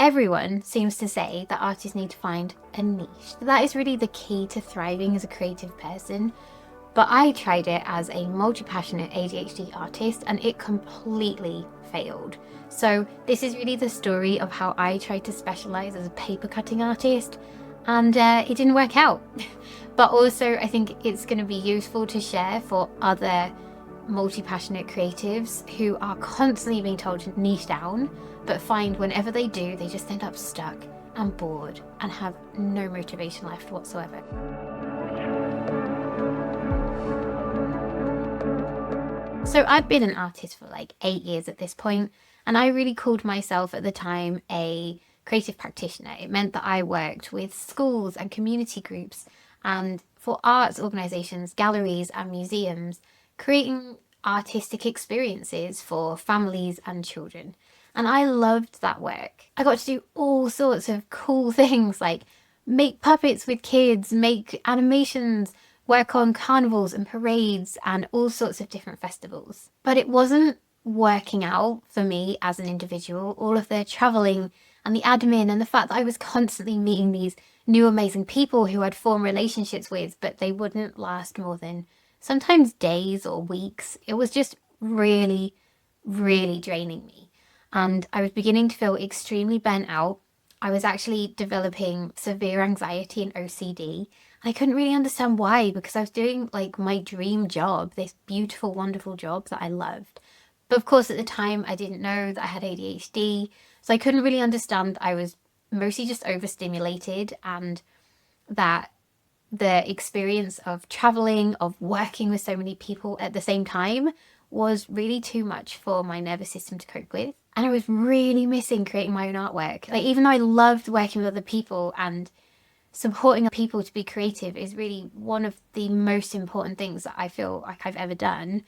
Everyone seems to say that artists need to find a niche. That is really the key to thriving as a creative person. But I tried it as a multi-passionate ADHD artist and it completely failed. So this is really the story of how I tried to specialize as a paper cutting artist and it didn't work out. But also I think it's going to be useful to share for other multi-passionate creatives who are constantly being told to niche down, but find whenever they do, they just end up stuck and bored and have no motivation left whatsoever. So I'd been an artist for like 8 years at this point, and I really called myself at the time a creative practitioner. It meant that I worked with schools and community groups and for arts organisations, galleries and museums, creating artistic experiences for families and children. And I loved that work. I got to do all sorts of cool things like make puppets with kids, make animations, work on carnivals and parades and all sorts of different festivals. But it wasn't working out for me as an individual. All of the traveling and the admin and the fact that I was constantly meeting these new amazing people who I'd form relationships with, but they wouldn't last more than sometimes days or weeks. It was just really, really draining me. And I was beginning to feel extremely burnt out. I was actually developing severe anxiety and OCD. I couldn't really understand why, because I was doing like my dream job, this beautiful, wonderful job that I loved. But of course, at the time, I didn't know that I had ADHD. So I couldn't really understand that I was mostly just overstimulated and that the experience of traveling, of working with so many people at the same time was really too much for my nervous system to cope with. And I was really missing creating my own artwork. Like, even though I loved working with other people and supporting people to be creative is really one of the most important things that I feel like I've ever done,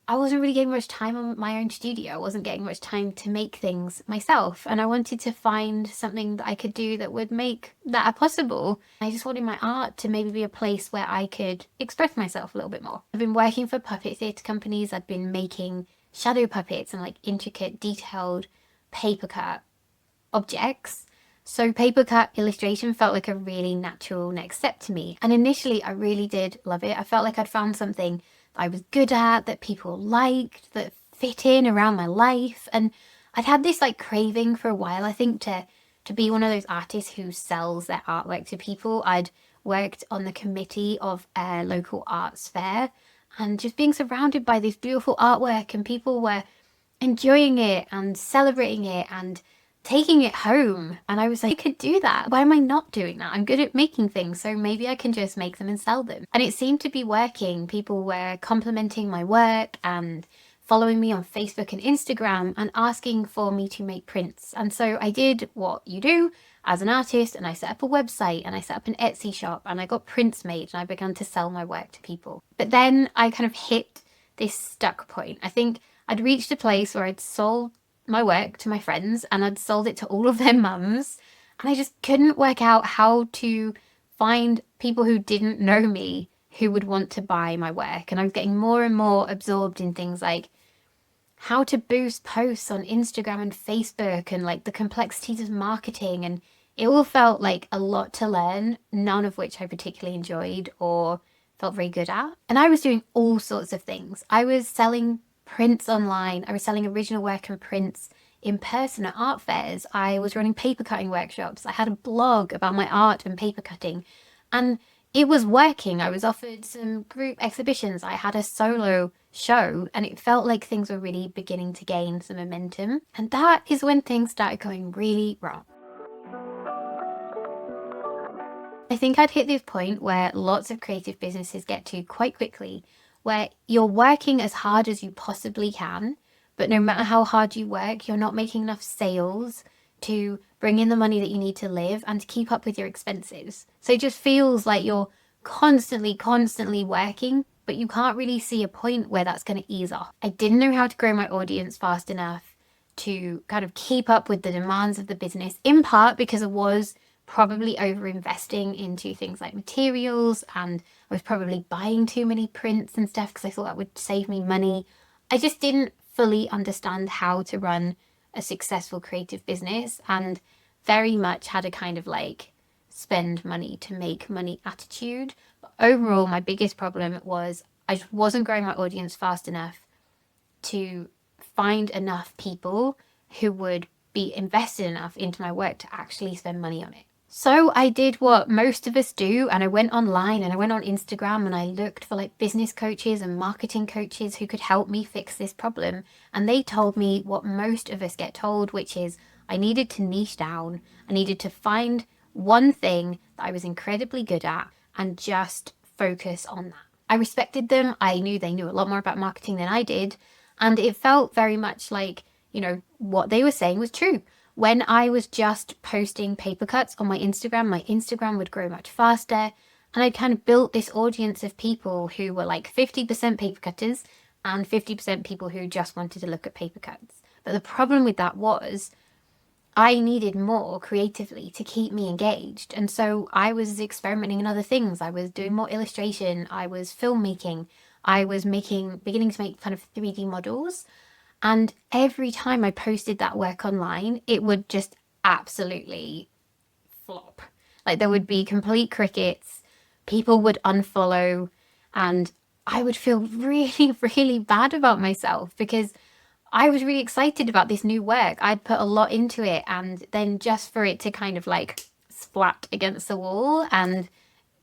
I wasn't really getting much time on my own studio. I wasn't getting much time to make things myself. And I wanted to find something that I could do that would make that possible. I just wanted my art to maybe be a place where I could express myself a little bit more. I've been working for puppet theatre companies. I've been making shadow puppets and like intricate, detailed paper cut objects. So paper cut illustration felt like a really natural next step to me. And initially I really did love it. I felt like I'd found something I was good at, that people liked, that fit in around my life. And I'd had this like craving for a while, I think, to be one of those artists who sells their artwork to people. I'd worked on the committee of a local arts fair and just being surrounded by this beautiful artwork and people were enjoying it and celebrating it and taking it home. And I was like, I could do that. Why am I not doing that? I'm good at making things, so maybe I can just make them and sell them. And it seemed to be working. People were complimenting my work and following me on Facebook and Instagram and asking for me to make prints. And so I did what you do as an artist, and I set up a website and I set up an Etsy shop and I got prints made and I began to sell my work to people. But then I kind of hit this stuck point. I think I'd reached a place where I'd sold my work to my friends and I'd sold it to all of their mums, and I just couldn't work out how to find people who didn't know me who would want to buy my work. And I was getting more and more absorbed in things like how to boost posts on Instagram and Facebook and like the complexities of marketing, and it all felt like a lot to learn, none of which I particularly enjoyed or felt very good at. And I was doing all sorts of things. I was selling prints online. I was selling original work and prints in person at art fairs. I was running paper cutting workshops. I had a blog about my art and paper cutting, and it was working. I was offered some group exhibitions. I had a solo show, and it felt like things were really beginning to gain some momentum. And that is when things started going really wrong. I think I'd hit this point where lots of creative businesses get to quite quickly, where you're working as hard as you possibly can, but no matter how hard you work, you're not making enough sales to bring in the money that you need to live and to keep up with your expenses. So it just feels like you're constantly working, but you can't really see a point where that's going to ease off. I didn't know how to grow my audience fast enough to kind of keep up with the demands of the business, in part because I was probably over investing into things like materials, and I was probably buying too many prints and stuff because I thought that would save me money. I just didn't fully understand how to run a successful creative business, and very much had a kind of like spend money to make money attitude. But overall, my biggest problem was I just wasn't growing my audience fast enough to find enough people who would be invested enough into my work to actually spend money on it. So I did what most of us do, and I went online and I went on Instagram and I looked for like business coaches and marketing coaches who could help me fix this problem. And they told me what most of us get told, which is I needed to niche down. I needed to find one thing that I was incredibly good at and just focus on that. I respected them. I knew they knew a lot more about marketing than I did. And it felt very much like, you know, what they were saying was true. When I was just posting paper cuts on my Instagram would grow much faster. And I'd kind of built this audience of people who were like 50% paper cutters and 50% people who just wanted to look at paper cuts. But the problem with that was I needed more creatively to keep me engaged. And so I was experimenting in other things. I was doing more illustration. I was filmmaking. I was beginning to make kind of 3D models. And every time I posted that work online, it would just absolutely flop. Like there would be complete crickets, people would unfollow, and I would feel really, really bad about myself because I was really excited about this new work. I'd put a lot into it, and then just for it to kind of like splat against the wall and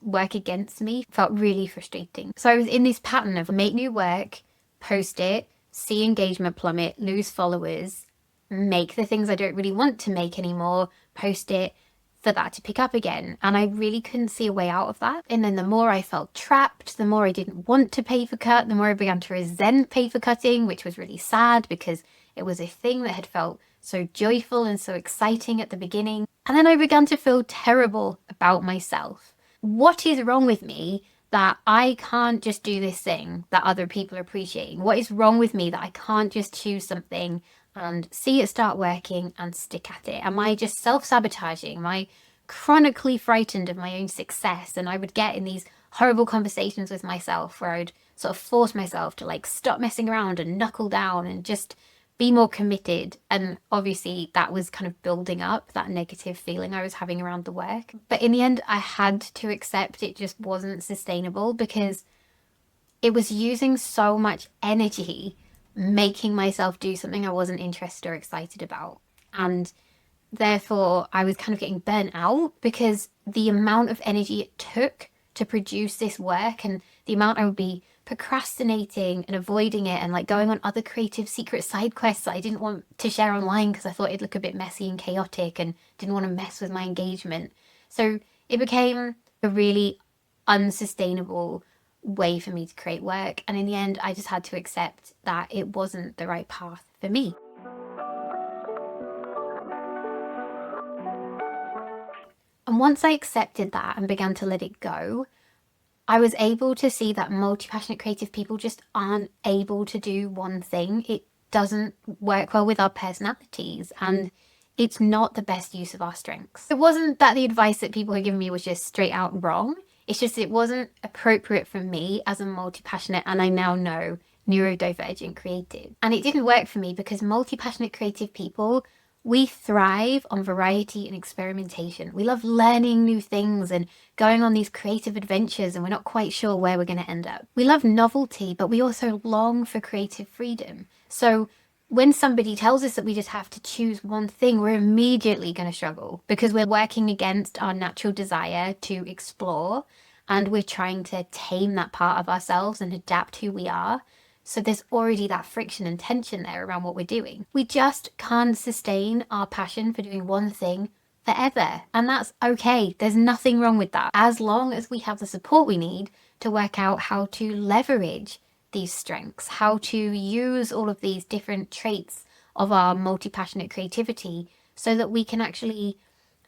work against me felt really frustrating. So I was in this pattern of make new work, post it, see engagement plummet, lose followers, make the things I don't really want to make anymore, post it for that to pick up again. And I really couldn't see a way out of that. And then the more I felt trapped, the more I didn't want to paper cut, the more I began to resent paper cutting, which was really sad because it was a thing that had felt so joyful and so exciting at the beginning. And then I began to feel terrible about myself. What is wrong with me that I can't just do this thing that other people are appreciating? What is wrong with me that I can't just choose something and see it start working and stick at it? Am I just self-sabotaging? Am I chronically frightened of my own success? And I would get in these horrible conversations with myself where I'd sort of force myself to like stop messing around and knuckle down and just be more committed. And obviously that was kind of building up that negative feeling I was having around the work. But in the end, I had to accept it just wasn't sustainable because it was using so much energy making myself do something I wasn't interested or excited about. And therefore I was kind of getting burnt out because the amount of energy it took to produce this work and the amount I would be procrastinating and avoiding it and like going on other creative secret side quests that I didn't want to share online because I thought it'd look a bit messy and chaotic and didn't want to mess with my engagement. So it became a really unsustainable way for me to create work. And in the end, I just had to accept that it wasn't the right path for me. And once I accepted that and began to let it go, I was able to see that multi-passionate creative people just aren't able to do one thing. It doesn't work well with our personalities and it's not the best use of our strengths. It wasn't that the advice that people had given me was just straight out wrong. It's just it wasn't appropriate for me as a multi-passionate, and I now know, neurodivergent creative. And it didn't work for me because multi-passionate creative people, we thrive on variety and experimentation. We love learning new things and going on these creative adventures, and we're not quite sure where we're going to end up. We love novelty, but we also long for creative freedom. So when somebody tells us that we just have to choose one thing, we're immediately going to struggle because we're working against our natural desire to explore and we're trying to tame that part of ourselves and adapt who we are. So there's already that friction and tension there around what we're doing. We just can't sustain our passion for doing one thing forever. And that's okay. There's nothing wrong with that. As long as we have the support we need to work out how to leverage these strengths, how to use all of these different traits of our multi-passionate creativity so that we can actually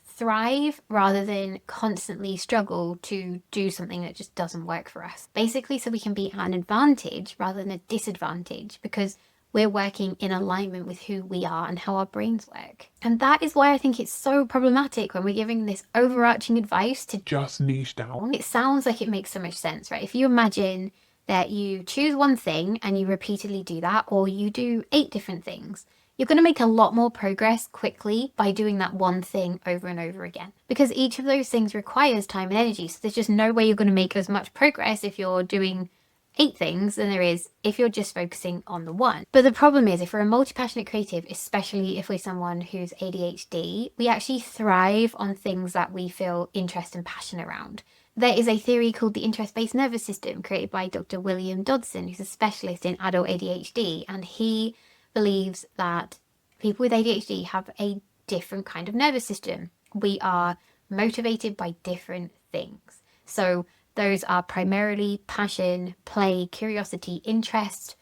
thrive rather than constantly struggle to do something that just doesn't work for us. Basically, so we can be at an advantage rather than a disadvantage because we're working in alignment with who we are and how our brains work. And that is why I think it's so problematic when we're giving this overarching advice to just niche down. It sounds like it makes so much sense, right? If you imagine that you choose one thing and you repeatedly do that, or you do 8 different things, you're going to make a lot more progress quickly by doing that one thing over and over again. Because each of those things requires time and energy. So there's just no way you're going to make as much progress if you're doing 8 things than there is if you're just focusing on the one. But the problem is, if we're a multi-passionate creative, especially if we're someone who's ADHD, we actually thrive on things that we feel interest and passion around. There is a theory called the interest-based nervous system created by Dr. William Dodson, who's a specialist in adult ADHD, and he believes that people with ADHD have a different kind of nervous system. We are motivated by different things. So those are primarily passion, play, curiosity, interest,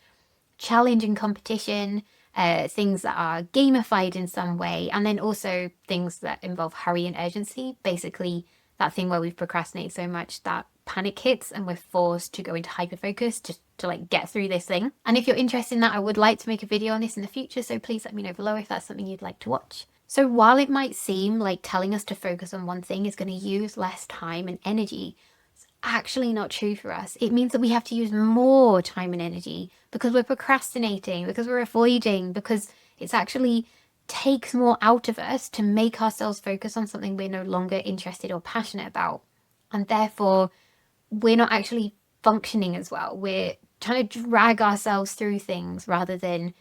challenge and competition, things that are gamified in some way, and then also things that involve hurry and urgency. Basically, that thing where we've procrastinated so much that panic hits and we're forced to go into hyperfocus just to like get through this thing. And if you're interested in that, I would like to make a video on this in the future, so please let me know below if that's something you'd like to watch. So while it might seem like telling us to focus on one thing is going to use less time and energy, it's actually not true for us. It means that we have to use more time and energy because we're procrastinating, because we're avoiding, because it's actually takes more out of us to make ourselves focus on something we're no longer interested or passionate about. And therefore, we're not actually functioning as well. We're trying to drag ourselves through things rather than,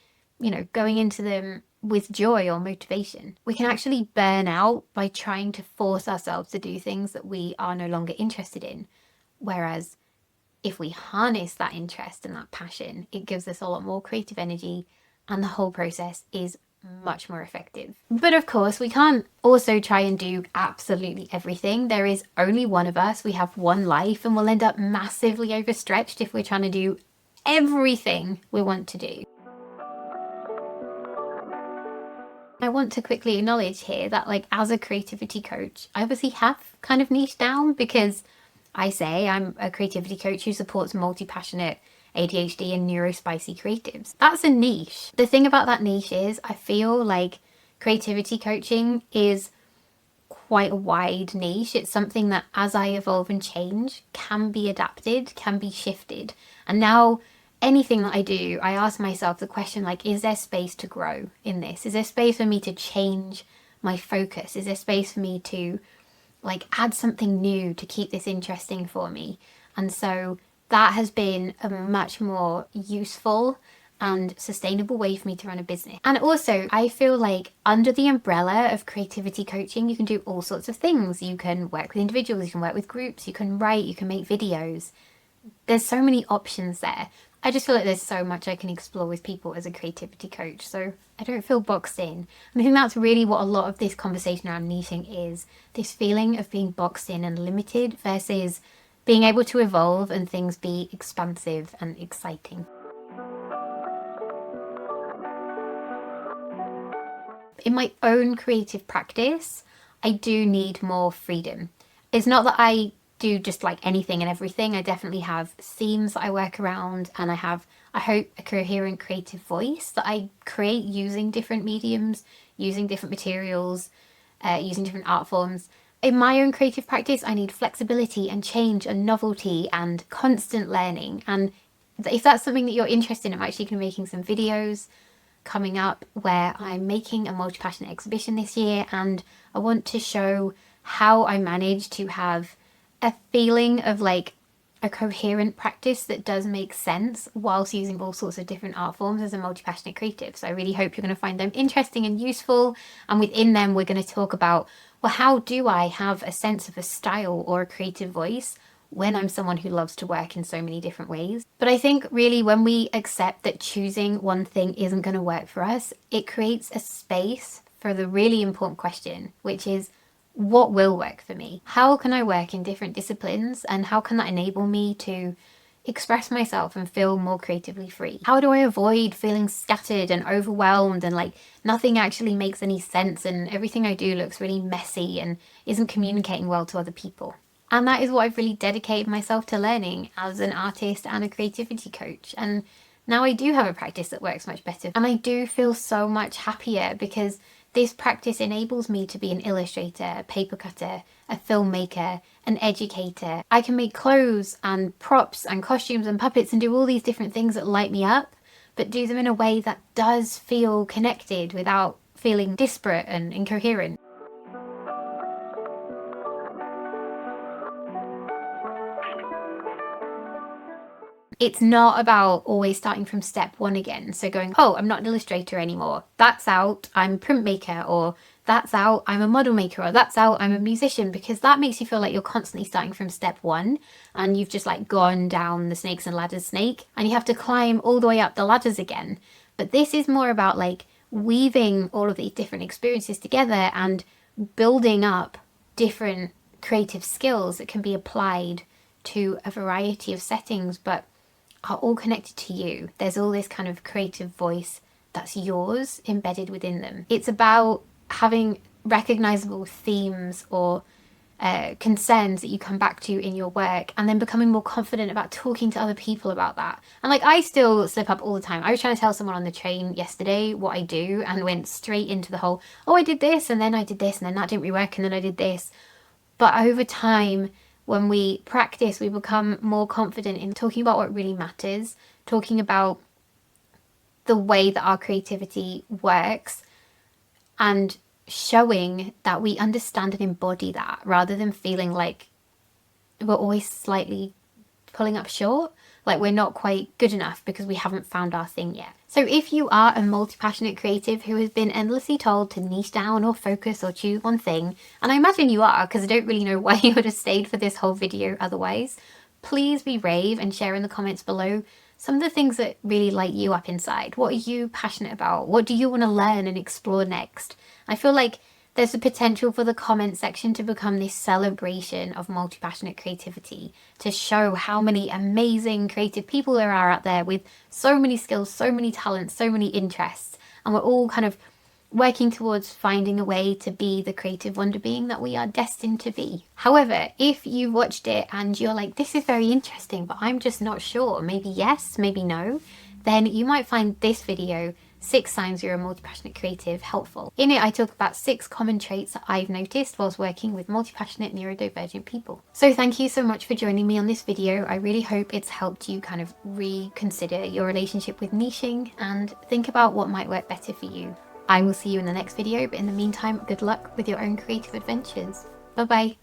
going into them with joy or motivation. We can actually burn out by trying to force ourselves to do things that we are no longer interested in. Whereas if we harness that interest and that passion, it gives us a lot more creative energy and the whole process is much more effective. But of course, we can't also try and do absolutely everything. There is only one of us, we have one life, and we'll end up massively overstretched if we're trying to do everything we want to do. I want to quickly acknowledge here that as a creativity coach, I obviously have kind of niched down because I say I'm a creativity coach who supports multi-passionate ADHD and neurospicy creatives. That's a niche. The thing about that niche is I feel like creativity coaching is quite a wide niche. It's something that as I evolve and change can be adapted, can be shifted. And now anything that I do, I ask myself the question is there space to grow in this? Is there space for me to change my focus? Is there space for me to add something new to keep this interesting for me? And so that has been a much more useful and sustainable way for me to run a business. And also, I feel like under the umbrella of creativity coaching, you can do all sorts of things. You can work with individuals, you can work with groups, you can write, you can make videos. There's so many options there. I just feel like there's so much I can explore with people as a creativity coach, so I don't feel boxed in. And I think that's really what a lot of this conversation around niching is, this feeling of being boxed in and limited versus being able to evolve and things be expansive and exciting. In my own creative practice, I do need more freedom. It's not that I do just anything and everything. I definitely have themes that I work around, and I have, I hope, a coherent creative voice that I create using different mediums, using different materials, using different art forms. In my own creative practice, I need flexibility and change and novelty and constant learning. And if that's something that you're interested in, I'm actually going to be making some videos coming up where I'm making a multi-passionate exhibition this year, and I want to show how I manage to have a feeling of a coherent practice that does make sense whilst using all sorts of different art forms as a multi-passionate creative. So I really hope you're going to find them interesting and useful. And within them, we're going to talk about, well, how do I have a sense of a style or a creative voice when I'm someone who loves to work in so many different ways? But I think really when we accept that choosing one thing isn't going to work for us, it creates a space for the really important question, which is, what will work for me? How can I work in different disciplines, and how can that enable me to express myself and feel more creatively free? How do I avoid feeling scattered and overwhelmed and nothing actually makes any sense and everything I do looks really messy and isn't communicating well to other people? And that is what I've really dedicated myself to learning as an artist and a creativity coach. And now I do have a practice that works much better, and I do feel so much happier because this practice enables me to be an illustrator, a paper cutter, a filmmaker, an educator. I can make clothes and props and costumes and puppets and do all these different things that light me up but do them in a way that does feel connected without feeling disparate and incoherent. It's not about always starting from step one again. So going, oh, I'm not an illustrator anymore. That's out, I'm a printmaker, or that's out, I'm a model maker, or that's out, I'm a musician, because that makes you feel like you're constantly starting from step one and you've just like gone down the snakes and ladders snake and you have to climb all the way up the ladders again. But this is more about like weaving all of these different experiences together and building up different creative skills that can be applied to a variety of settings, but are all connected to you. There's all this kind of creative voice that's yours embedded within them. It's about having recognizable themes or concerns that you come back to in your work and then becoming more confident about talking to other people about that. And like, I still slip up all the time. I was trying to tell someone on the train yesterday what I do and went straight into the whole, oh, I did this and then I did this and then that didn't really work and then I did this. But over time, when we practice, we become more confident in talking about what really matters, talking about the way that our creativity works, and showing that we understand and embody that rather than feeling like we're always slightly pulling up short, like we're not quite good enough because we haven't found our thing yet. So if you are a multi-passionate creative who has been endlessly told to niche down or focus or choose one thing, and I imagine you are because I don't really know why you would have stayed for this whole video otherwise, please be brave and share in the comments below some of the things that really light you up inside. What are you passionate about? What do you want to learn and explore next? I feel like there's the potential for the comment section to become this celebration of multi-passionate creativity, to show how many amazing creative people there are out there with so many skills, so many talents, so many interests, and we're all kind of working towards finding a way to be the creative wonder being that we are destined to be. However, if you watched it and you're like, this is very interesting, but I'm just not sure, maybe yes, maybe no, then you might find this video, 6 signs you're a multi-passionate creative, helpful. In it, I talk about 6 common traits that I've noticed whilst working with multi-passionate neurodivergent people. So thank you so much for joining me on this video. I really hope it's helped you kind of reconsider your relationship with niching and think about what might work better for you. I will see you in the next video, but in the meantime, good luck with your own creative adventures. Bye bye.